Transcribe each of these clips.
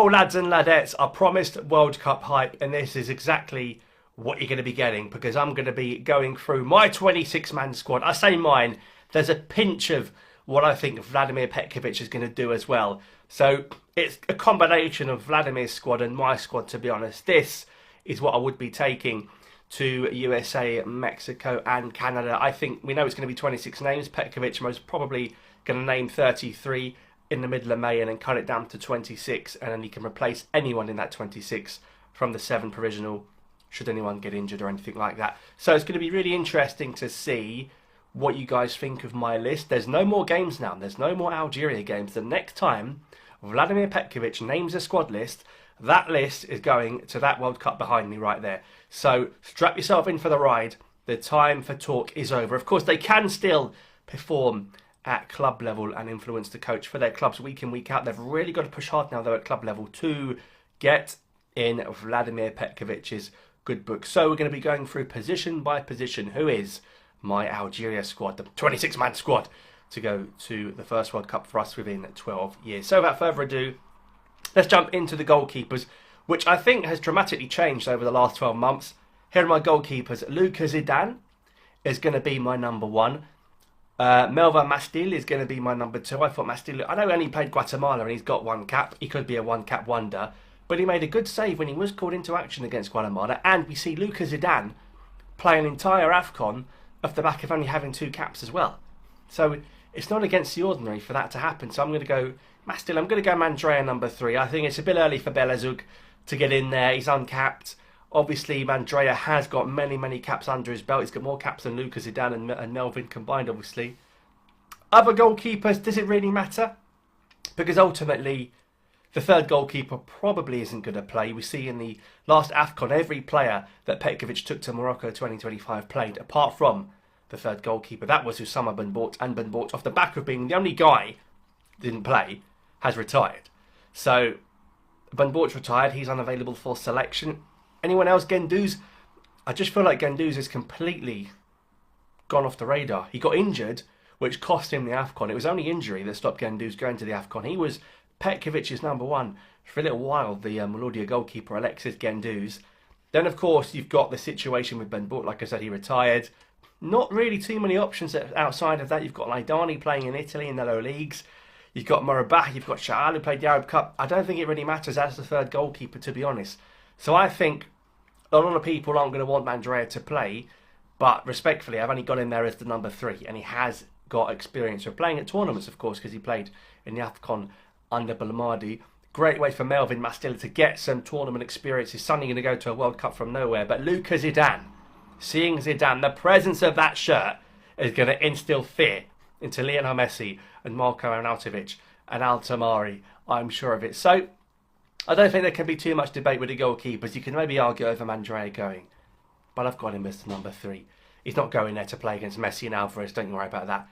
Well, lads and ladettes, I promised World Cup hype, and this is exactly what you're going to be getting, because I'm going to be going through my 26-man squad. I say mine, there's a pinch of what I think Vladimir Petkovic is going to do as well. So it's a combination of Vladimir's squad and my squad, to be honest. This is what I would be taking to USA, Mexico and Canada. I think we know it's going to be 26 names. Petkovic most probably going to name 33 in the middle of May and then cut it down to 26, and then he can replace anyone in that 26 from the 7 provisional should anyone get injured or anything like that. So it's going to be really interesting to see what you guys think of my list. There's no more games now. There's no more Algeria games. The next time Vladimir Petkovic names a squad list, that list is going to that World Cup behind me right there. So strap yourself in for the ride. The time for talk is over. Of course, they can still perform at club level and influence the coach for their clubs week in, week out. They've really got to push hard now, though, at club level to get in Vladimir Petkovic's good book. So we're going to be going through position by position. Who is my Algeria squad, the 26-man squad, to go to the first World Cup for us within 12 years. So without further ado, let's jump into the goalkeepers, which I think has dramatically changed over the last 12 months. Here are my goalkeepers. Luka Zidane is going to be my number 1. Melva Mastil is going to be my number 2. I thought Mastil, I know he only played Guatemala and he's got 1 cap. He could be a 1-cap wonder. But he made a good save when he was called into action against Guatemala. And we see Luka Zidane play an entire AFCON off the back of only having 2 caps as well. So it's not against the ordinary for that to happen. So I'm going to go Mastil. I'm going to go Mandrea number 3. I think it's a bit early for Belazug to get in there. He's uncapped. Obviously, Mandrea has got many, many caps under his belt. He's got more caps than Luka Zidane and Melvin combined, obviously. Other goalkeepers, does it really matter? Because ultimately, the third goalkeeper probably isn't going to play. We see in the last AFCON, every player that Petkovic took to Morocco 2025 played, apart from the third goalkeeper. That was Usama Ben Bort, and Ben Bort, off the back of being the only guy that didn't play, has retired. So, Ben Bort's retired. He's unavailable for selection. Anyone else? Gendouzi? I just feel like Gendouzi is completely gone off the radar. He got injured, which cost him the AFCON. It was only injury that stopped Gendouzi going to the AFCON. He was Petkovic's number 1 for a little while, the Melodiya goalkeeper, Alexis Gendouzi. Then, of course, you've got the situation with Ben Bort. Like I said, he retired. Not really too many options outside of that. You've got Laidani playing in Italy in the low leagues. You've got Morabah. You've got Shaal, who played the Arab Cup. I don't think it really matters as the third goalkeeper, to be honest. So I think a lot of people aren't going to want Mandrea to play, but respectfully, I've only got him there as the number 3, and he has got experience of playing at tournaments, of course, because he played in the AFCON under Belmadi. Great way for Melvin Mastil to get some tournament experience. He's suddenly going to go to a World Cup from nowhere. But Luka Zidane, seeing Zidane, the presence of that shirt is going to instill fear into Lionel Messi and Marko Arnautovic and Altamari. I'm sure of it. So I don't think there can be too much debate with the goalkeepers. You can maybe argue over Mandrea going, but I've got him as the number 3. He's not going there to play against Messi and Alvarez. Don't you worry about that.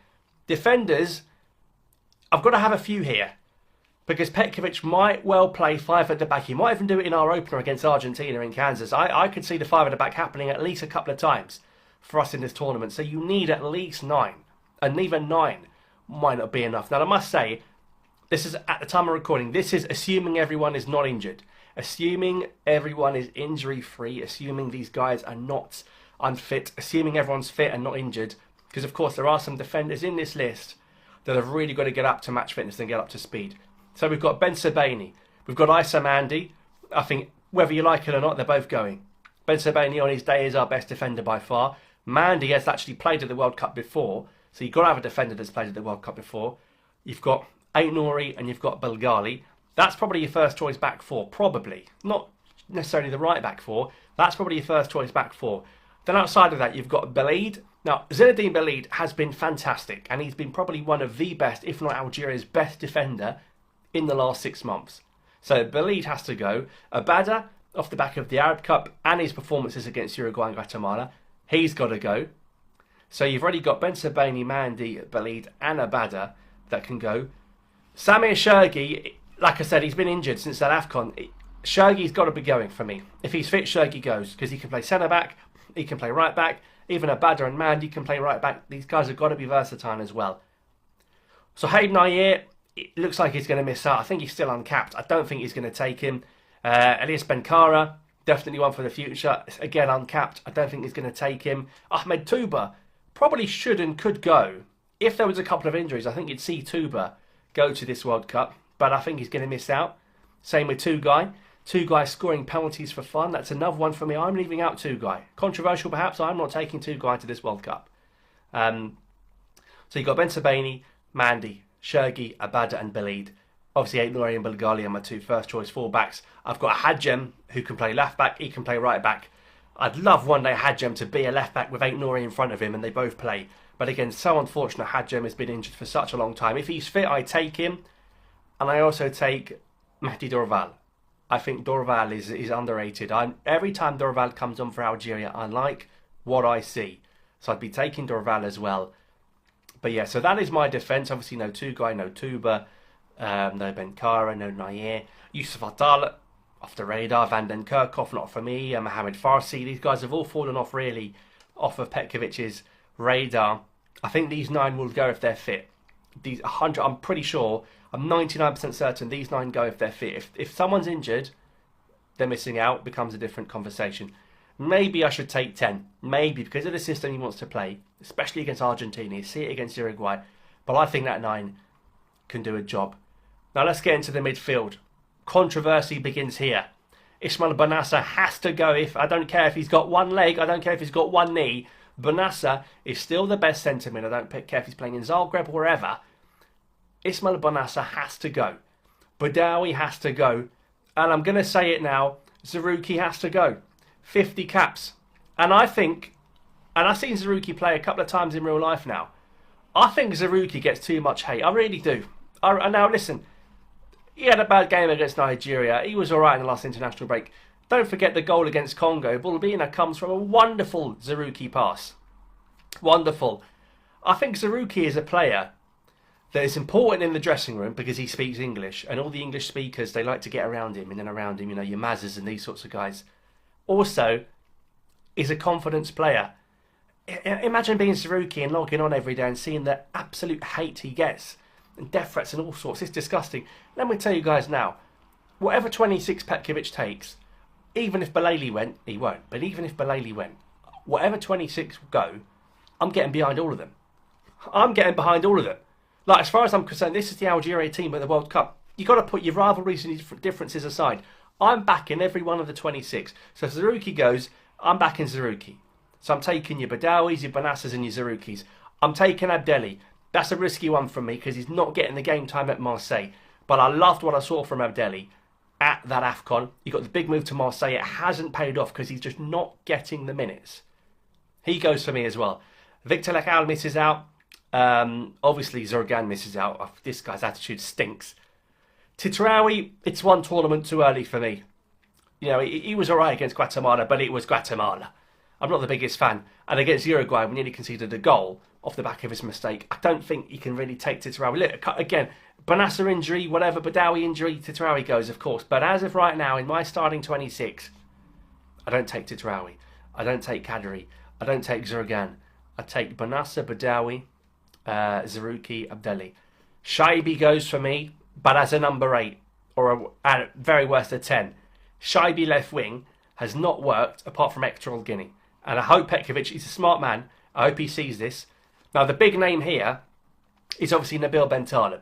Defenders, I've got to have a few here, because Petkovic might well play 5 at the back. He might even do it in our opener against Argentina in Kansas. I could see the 5 at the back happening at least a couple of times for us in this tournament. So you need at least 9. And even 9 might not be enough. Now, I must say, this is, at the time of recording, this is assuming everyone is not injured. Assuming everyone is injury-free. Assuming these guys are not unfit. Assuming everyone's fit and not injured. Because, of course, there are some defenders in this list that have really got to get up to match fitness and get up to speed. So we've got Ben Sebaini. We've got Issa Mandi. I think, whether you like it or not, they're both going. Ben Sebaini on his day is our best defender by far. Mandi has actually played at the World Cup before. So you've got to have a defender that's played at the World Cup before. You've got Aït-Nouri and you've got Belgali. That's probably your first choice back 4. Probably. Not necessarily the right back 4. That's probably your first choice back 4. Then outside of that, you've got Belid. Now, Zinedine Belid has been fantastic. And he's been probably one of the best, if not Algeria's best defender in the last 6 months. So Belid has to go. Abada, off the back of the Arab Cup and his performances against Uruguay and Guatemala, he's got to go. So you've already got Ben Sebaini, Mandi, Belid and Abada that can go. Samir Shergi, like I said, he's been injured since that AFCON. Shergi's got to be going for me. If he's fit, Shergi goes, because he can play centre-back, he can play right-back, even Abada and Mandi can play right-back. These guys have got to be versatile as well. So Hayden Ayer, it looks like he's going to miss out. I think he's still uncapped. I don't think he's going to take him. Elias Benkara, definitely one for the future. Again, uncapped. I don't think he's going to take him. Ahmed Touba probably should and could go. If there was a couple of injuries, I think you'd see Touba go to this World Cup. But I think he's going to miss out. Same with Tugay. Tugay scoring penalties for fun. That's another one for me. I'm leaving out Tugay. Controversial perhaps. I'm not taking Tugay to this World Cup. So you've got Ben Sebaini, Mandy, Shergi, Abada and Belid. Obviously, Ait Nouri and Bulgali are my two first choice fullbacks. I've got a Hadjem who can play left back. He can play right back. I'd love one day Hadjem to be a left back with Ait Nouri in front of him and they both play. But again, so unfortunate Hadjem has been injured for such a long time. If he's fit, I take him. And I also take Mehdi Dorval. I think Dorval is underrated. Every time Dorval comes on for Algeria, I like what I see. So I'd be taking Dorval as well. But yeah, so that is my defence. Obviously, no Tugay, no Touba, no Benkara, no Nair. Yusuf Atal, off the radar. Van den Kerkhoff, not for me. Mohamed Farsi. These guys have all fallen off, really, off of Petkovic's radar. I think these 9 will go if they're fit. These 100, I'm pretty sure, I'm 99% certain these 9 go if they're fit. If someone's injured, they're missing out. Becomes a different conversation. Maybe I should take 10. Maybe, because of the system he wants to play, especially against Argentina. You see it against Uruguay. But I think that 9 can do a job. Now let's get into the midfield. Controversy begins here. Ismail Bennacer has to go. I don't care if he's got one leg. I don't care if he's got one knee. Bennacer is still the best centre mid. I don't care if he's playing in Zagreb or wherever. Ismail Bennacer has to go. Badawi has to go. And I'm going to say it now. Zarouki has to go. 50 caps. And I think, and I've seen Zarouki play a couple of times in real life now, I think Zarouki gets too much hate. I really do. Now listen, he had a bad game against Nigeria. He was alright in the last international break. Don't forget the goal against Congo. Bulbina comes from a wonderful Zarouki pass. Wonderful. I think Zarouki is a player that is important in the dressing room because he speaks English. And all the English speakers, they like to get around him and then around him, you know, your Mazes and these sorts of guys. Also, is a confidence player. Imagine being Zarouki and logging on every day and seeing the absolute hate he gets. And death threats and all sorts. It's disgusting. Let me tell you guys now, whatever 26 Petkovic takes, even if Belali went, he won't, but even if Belali went, whatever 26 go, I'm getting behind all of them. I'm getting behind all of them. Like, as far as I'm concerned, this is the Algeria team at the World Cup. You've got to put your rivalries and your differences aside. I'm backing every one of the 26. So if Zarouki goes, I'm backing Zarouki. So I'm taking your Badawis, your Benassers and your Zaroukis. I'm taking Abdelli. That's a risky one from me because he's not getting the game time at Marseille. But I loved what I saw from Abdelli at that AFCON. He got the big move to Marseille. It hasn't paid off because he's just not getting the minutes. He goes for me as well. Victor Lekal misses out. Obviously, Zorgan misses out. Oh, this guy's attitude stinks. Titraoui, it's one tournament too early for me. You know, he was alright against Guatemala, but it was Guatemala. I'm not the biggest fan. And against Uruguay, we nearly conceded a goal off the back of his mistake. I don't think he can really take Titraoui. Look, again, Bennacer injury, whatever, Badawi injury, Titraoui goes, of course. But as of right now, in my starting 26, I don't take Titraoui. I don't take Kadri. I don't take Zurgan. I take Bennacer, Badawi, Zarouki, Abdelli. Shaibi goes for me, but as a number 8, or at very worst a 10. Shaibi left wing has not worked apart from Equatorial Guinea. And I hope Petkovic, he's a smart man, I hope he sees this. Now the big name here is obviously Nabil Bentaleb.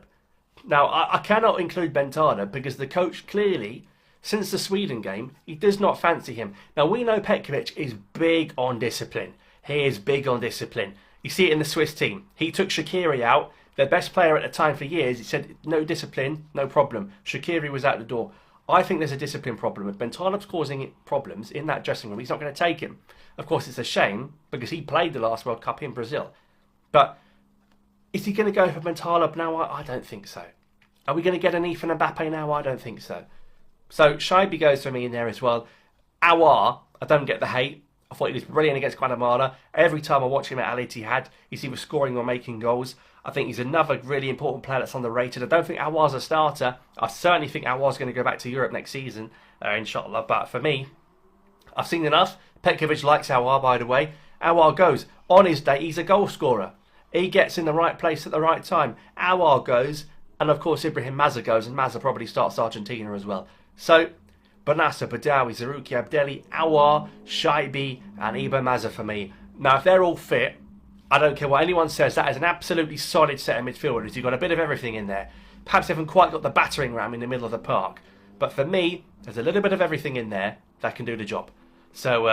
Now I cannot include Bentaleb because the coach clearly, since the Sweden game, he does not fancy him. Now we know Petkovic is big on discipline. He is big on discipline. You see it in the Swiss team. He took Shaqiri out, their best player at the time for years. He said, no discipline, no problem. Shaqiri was out the door. I think there's a discipline problem. If Bentaleb's causing problems in that dressing room, he's not going to take him. Of course, it's a shame because he played the last World Cup in Brazil. But is he going to go for Bentaleb now? I don't think so. Are we going to get an Ethan Mbappe now? I don't think so. So Shaibi goes for me in there as well. Awar, I don't get the hate. I thought he was brilliant against Guatemala. Every time I watch him at Al Ittihad, he's either scoring or making goals. I think he's another really important player that's underrated. I don't think Awar's a starter. I certainly think Awar's going to go back to Europe next season, inshallah. But for me, I've seen enough. Petkovic likes Awar, by the way. Awar goes. On his day, he's a goal scorer. He gets in the right place at the right time. Awar goes. And of course, Ibrahim Mazza goes, and Mazza probably starts Argentina as well. So, Banassa, Badawi, Zarouki, Abdelli, Awar, Shaibi, and Iba Mazza for me. Now, if they're all fit, I don't care what anyone says, that is an absolutely solid set of midfielders. You've got a bit of everything in there. Perhaps they haven't quite got the battering ram in the middle of the park. But for me, there's a little bit of everything in there that can do the job. So,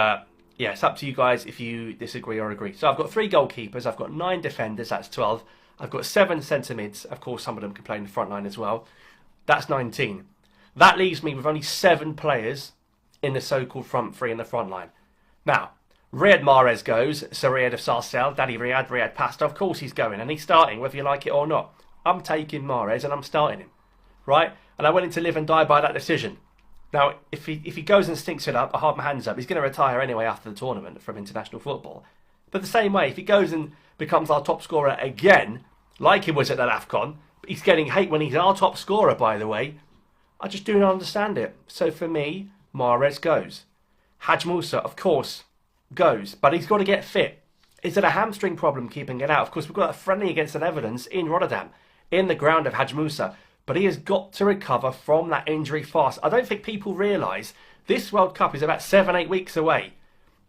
yeah, it's up to you guys if you disagree or agree. So I've got 3 goalkeepers, I've got 9 defenders, that's 12. I've got 7 centre mids, of course some of them can play in the front line as well. That's 19. That leaves me with only 7 players in the so-called front 3 in the front line. Now, Riyad Mahrez goes, so Riyad of Sarcelles, Daddy Riyad Pasta, of course he's going, and he's starting whether you like it or not. I'm taking Mahrez and I'm starting him, right? And I'm willing to live and die by that decision. Now, if he goes and stinks it up, I hold my hands up, he's going to retire anyway after the tournament from international football. But the same way, if he goes and becomes our top scorer again, like he was at that AFCON, he's getting hate when he's our top scorer, by the way, I just do not understand it. So for me, Mahrez goes. Haj Musa, of course, goes, but he's got to get fit. Is it a hamstring problem keeping it out? Of course, we've got a friendly against the Netherlands in Rotterdam, in the ground of Haj Musa, but he has got to recover from that injury fast. I don't think people realise this World Cup is about 7-8 weeks away.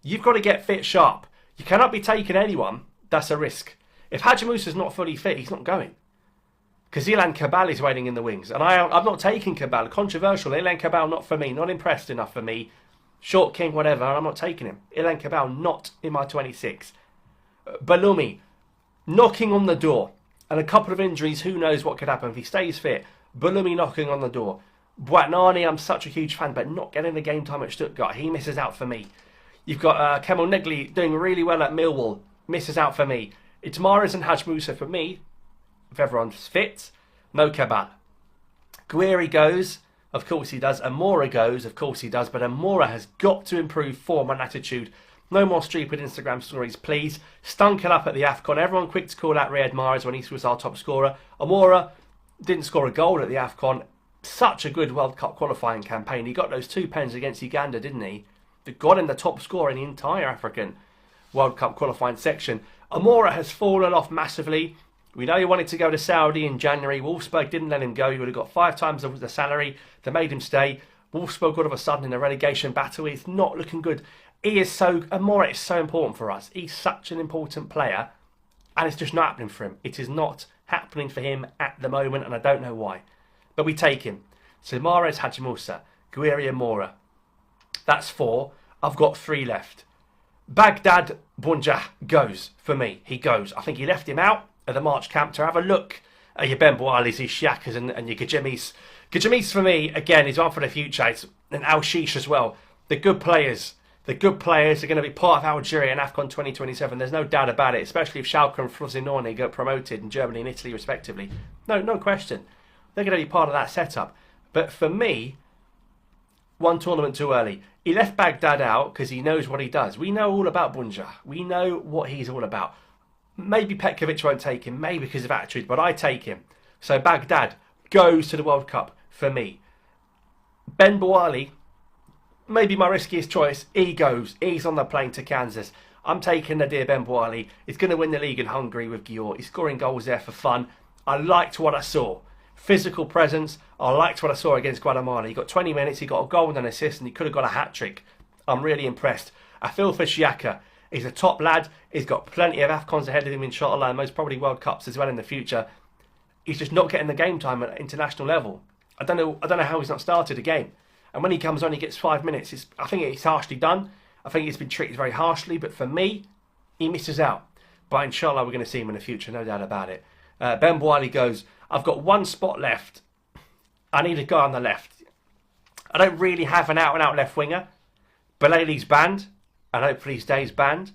You've got to get fit sharp. You cannot be taking anyone. That's a risk. If Haj Musa's not fully fit, he's not going. Because Ilan Cabal is waiting in the wings. And I'm not taking Cabal. Controversial. Ilan Cabal, not for me. Not impressed enough for me. Short king, whatever. I'm not taking him. Ilan Cabal, not in my 26. Balumi, knocking on the door. And a couple of injuries, who knows what could happen if he stays fit. Balumi knocking on the door. Boatnani, I'm such a huge fan, but not getting the game time at Stuttgart. He misses out for me. You've got Kemal Negli doing really well at Millwall. Misses out for me. It's Mahrez and Haj Musa for me. If everyone's fit, no Cabal. Guiri goes. Of course he does. Amora goes. Of course he does. But Amora has got to improve form and attitude. No more stupid Instagram stories, please. Stunk it up at the AFCON. Everyone quick to call out Riyad Mahrez when he was our top scorer. Amora didn't score a goal at the AFCON. Such a good World Cup qualifying campaign. He got those 2 pens against Uganda, didn't he? That got him the top scorer in the entire African World Cup qualifying section. Amora has fallen off massively. We know he wanted to go to Saudi in January. Wolfsburg didn't let him go. He would have got 5 times the salary. They made him stay. Wolfsburg all of a sudden in a relegation battle. He's not looking good. Amora is so important for us. He's such an important player. And it's just not happening for him. It is not happening for him at the moment. And I don't know why. But we take him. So Mahrez, Haj Musa, Guiri, Amora. That's 4. I've got 3 left. Baghdad Bunjah goes for me. He goes. I think he left him out at the March camp to have a look at your Ben Boalis, your Shakas and your Gajemis. Gajemis for me, again, is one for the future. It's an Al-Shish as well. The good players are going to be part of Algeria and AFCON 2027. There's no doubt about it, especially if Schalke and Frosinone get promoted in Germany and Italy respectively. No question. They're going to be part of that setup. But for me, one tournament too early. He left Baghdad out because he knows what he does. We know all about Bunjah. We know what he's all about. Maybe Petkovic won't take him, maybe because of attitude, but I take him. So Baghdad goes to the World Cup for me. Ben Boali, maybe my riskiest choice. He goes. He's on the plane to Kansas. I'm taking the dear Ben Boali. He's going to win the league in Hungary with Gior. He's scoring goals there for fun. I liked what I saw. Physical presence. I liked what I saw against Guatemala. He got 20 minutes, he got a goal and an assist, and he could have got a hat-trick. I'm really impressed. I feel for Xhaka. He's a top lad. He's got plenty of AFCONs ahead of him, inshallah, and most probably World Cups as well in the future. He's just not getting the game time at international level. I don't know how he's not started a game. And when he comes on, he gets 5 minutes. I think it's harshly done. I think he's been treated very harshly. But for me, he misses out. But inshallah, we're going to see him in the future, no doubt about it. Ben Boali goes, I've got 1 spot left. I need a guy on the left. I don't really have an out-and-out left winger. Balali's banned. And hopefully he stays banned.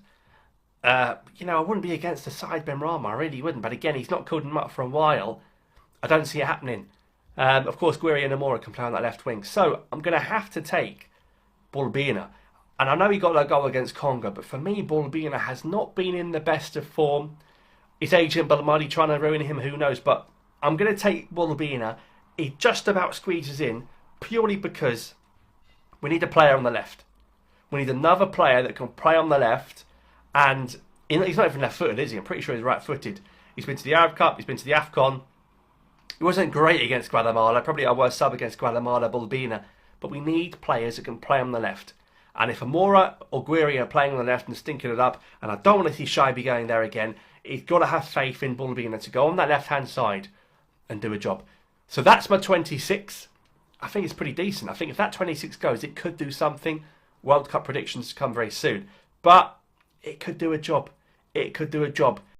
I wouldn't be against the side Ben Rama. I really wouldn't. But again, he's not called him up for a while. I don't see it happening. Of course, Guiri and Amora can play on that left wing. So I'm going to have to take Balbina. And I know he got that goal against Congo. But for me, Balbina has not been in the best of form. His agent Belmadi trying to ruin him, who knows. But I'm going to take Balbina. He just about squeezes in purely because we need a player on the left. We need another player that can play on the left. And he's not even left-footed, is he? I'm pretty sure he's right-footed. He's been to the Arab Cup. He's been to the AFCON. He wasn't great against Guatemala, probably our worst sub against Guatemala, Bulbina. But we need players that can play on the left. And if Amora or Guiri are playing on the left and stinking it up, and I don't want to see Shaibi going there again, he's got to have faith in Bulbina to go on that left-hand side and do a job. So that's my 26. I think it's pretty decent. I think if that 26 goes, it could do something. World Cup predictions come very soon. But it could do a job. It could do a job.